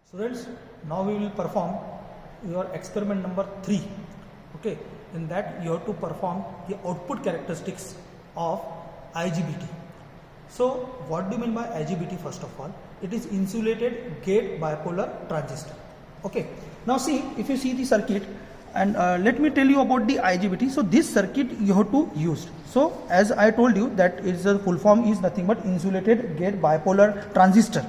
Students, now we will perform your experiment number 3. Okay, in that you have to perform the output characteristics of IGBT. So, what do you mean by IGBT? First of all, it is insulated gate bipolar transistor. Okay, now see, if you see the circuit, and let me tell you about the IGBT. So, this circuit you have to use. So, as I told you that its full form is nothing but insulated gate bipolar transistor.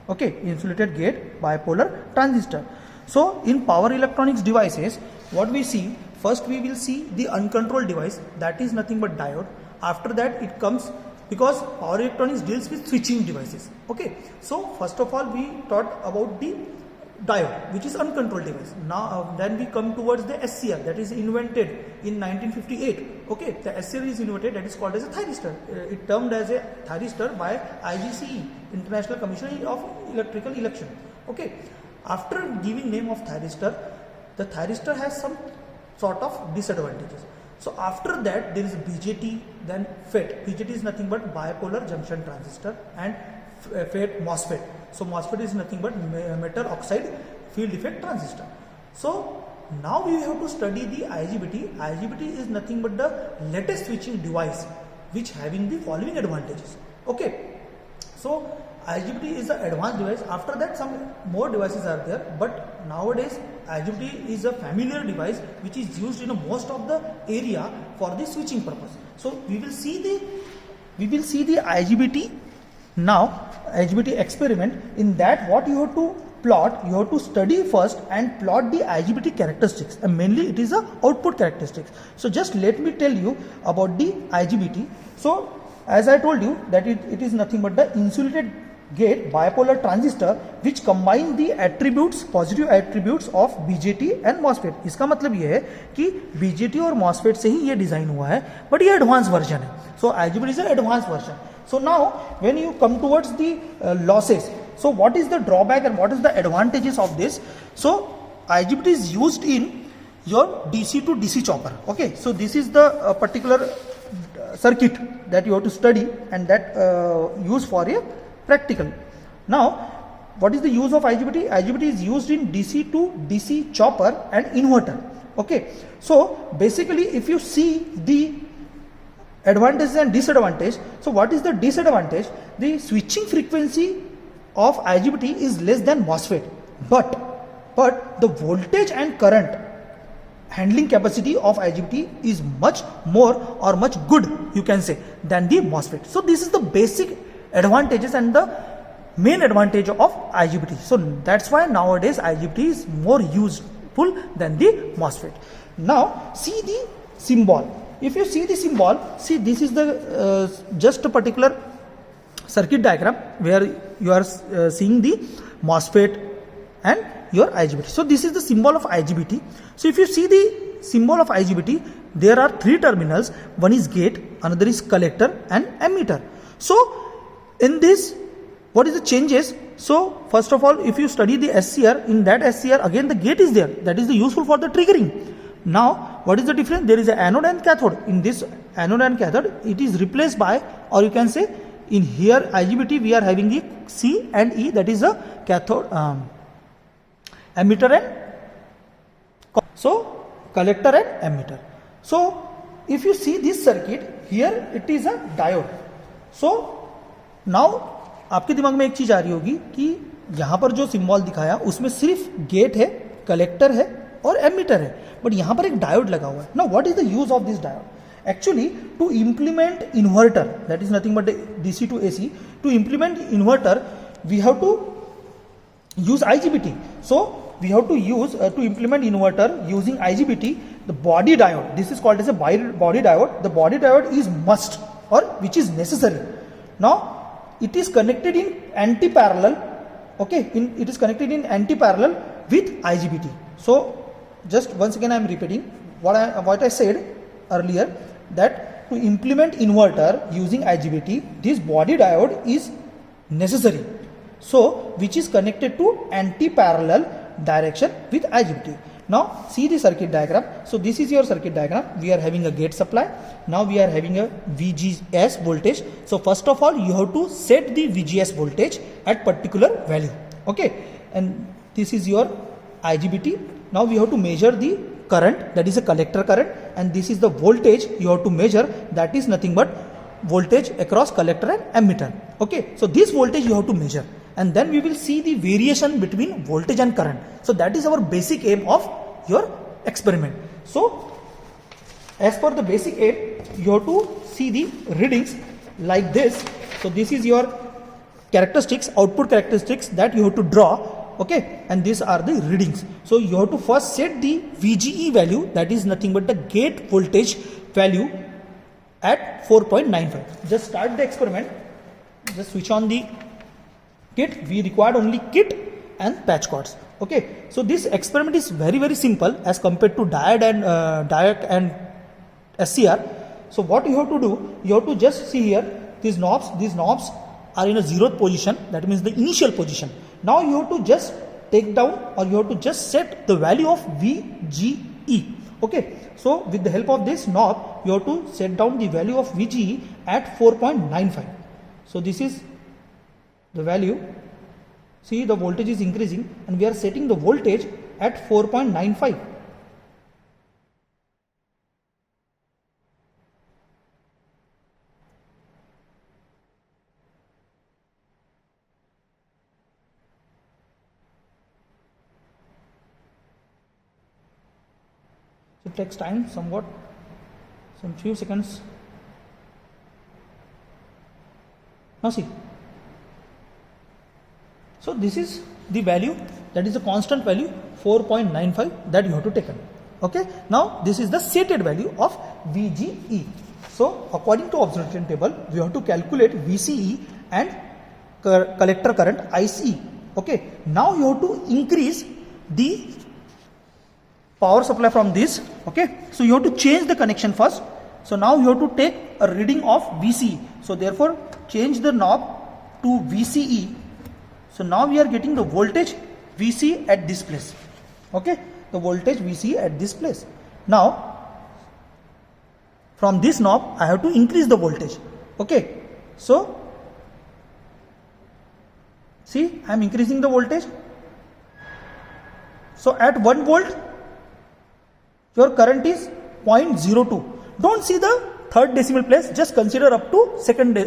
Okay, insulated gate bipolar transistor. So in power electronics devices, what we see, first we will see the uncontrolled device, that is nothing but diode. After that it comes, because power electronics deals with switching devices. Okay, so first of all we taught about the diode, which is uncontrolled device. Now then we come towards the SCR, that is invented in 1958. Okay, the SCR is invented, that is called as a thyristor. It termed as a thyristor by IGCE, International Commission of Electrical Election. Okay, after giving name of thyristor, the thyristor has some sort of disadvantages. So after that there is BJT, then FET. BJT is nothing but bipolar junction transistor, and FET MOSFET. So MOSFET is nothing but metal oxide field effect transistor. So now we have to study the IGBT. IGBT is nothing but the latest switching device which having the following advantages. Okay, so IGBT is the advanced device. After that some more devices are there, but nowadays IGBT is a familiar device which is used in most of the area for the switching purpose. So we will see the IGBT now, IGBT experiment. In that, what you have to plot, you have to study first and plot the IGBT characteristics, and mainly it is a output characteristics. So just let me tell you about the IGBT. So as I told you that it is nothing but the insulated gate bipolar transistor which combine the attributes, positive attributes of BJT and MOSFET. इसका मतलब ये है कि BJT और MOSFET से ही ये design हुआ है, बट ये एडवांस वर्जन है. So IGBT is an advanced version. So now when you come towards the losses, so what is the drawback and what is the advantages of this? So IGBT is used in your DC to DC chopper. Okay, so this is the particular circuit that you have to study, and that use for a practical. Now what is the use of IGBT? IGBT is used in DC to DC chopper and inverter. Okay, so basically if you see the advantages and disadvantage, so what is the disadvantage? The switching frequency of IGBT is less than MOSFET, but the voltage and current handling capacity of IGBT is much more or much good, you can say, than the MOSFET. So this is the basic advantages and the main advantage of IGBT. So that's why nowadays IGBT is more useful than the MOSFET. Now see the symbol. If you see the symbol, see this is the just a particular circuit diagram where you are seeing the MOSFET and your IGBT. So this is the symbol of IGBT. So if you see the symbol of IGBT, there are three terminals. One is gate, another is collector and emitter. So in this, what is the changes? So first of all, if you study the SCR, in that SCR again the gate is there, that is the useful for the triggering. Now what is the difference? There is an anode and cathode. In this anode and cathode, it is replaced by, or you can say in here IGBT we are having the C and E, that is a cathode, emitter and so collector and emitter. So if you see this circuit here, it is a diode. So now आपके दिमाग में एक चीज आ रही होगी कि यहां पर जो सिंबल दिखाया उसमें सिर्फ गेट है, कलेक्टर है और एमिटर है, बट यहां पर एक डायोड लगा हुआ है. Now what is the use of this diode? Actually, to implement inverter, that is nothing but DC to AC, to implement inverter we have to use IGBT. So we have to use to implement inverter using IGBT, the body diode. This is called as a body diode. The body diode is must, or which is necessary. Now it is connected in anti-parallel. Okay, it is connected in anti-parallel with IGBT. So just once again I am repeating what I said earlier, that to implement inverter using IGBT, this body diode is necessary. So which is connected to anti-parallel direction with IGBT. Now see the circuit diagram. So this is your circuit diagram. We are having a gate supply. Now we are having a VGS voltage. So first of all you have to set the VGS voltage at particular value. Okay, and this is your IGBT. Now we have to measure the current, that is a collector current, and this is the voltage you have to measure, that is nothing but voltage across collector and ammeter. Okay, so this voltage you have to measure, and then we will see the variation between voltage and current. So that is our basic aim of your experiment. So as per the basic aim, you have to see the readings like this. So this is your characteristics, output characteristics that you have to draw. Okay, and these are the readings. So you have to first set the VGE value, that is nothing but the gate voltage value, at 4.95. Just start the experiment. Just switch on the kit. We required only kit and patch cords. Okay, so this experiment is very simple as compared to diode and SCR. So what you have to do, you have to just see here these knobs. These knobs are in a 0th position, that means the initial position. Now you have to just take down, or you have to just set the value of VGE. Okay, so with the help of this knob, you have to set down the value of VGE at 4.95. So this is the value. See, the voltage is increasing and we are setting the voltage at 4.95. It takes time somewhat, some few seconds. Now see, so this is the value, that is the constant value 4.95 that you have to take in. Okay, now this is the stated value of VGE. So according to observation table, we have to calculate VCE and collector current ICE. Okay, now you have to increase the power supply from this. Okay, so you have to change the connection first. So now you have to take a reading of VCE. So therefore change the knob to VCE. So now we are getting the voltage VC at this place. Okay, the voltage VC at this place. Now from this knob I have to increase the voltage. Okay, so see, I am increasing the voltage. So at 1 volt your current is 0.02. Don't see the third decimal place, just consider up to second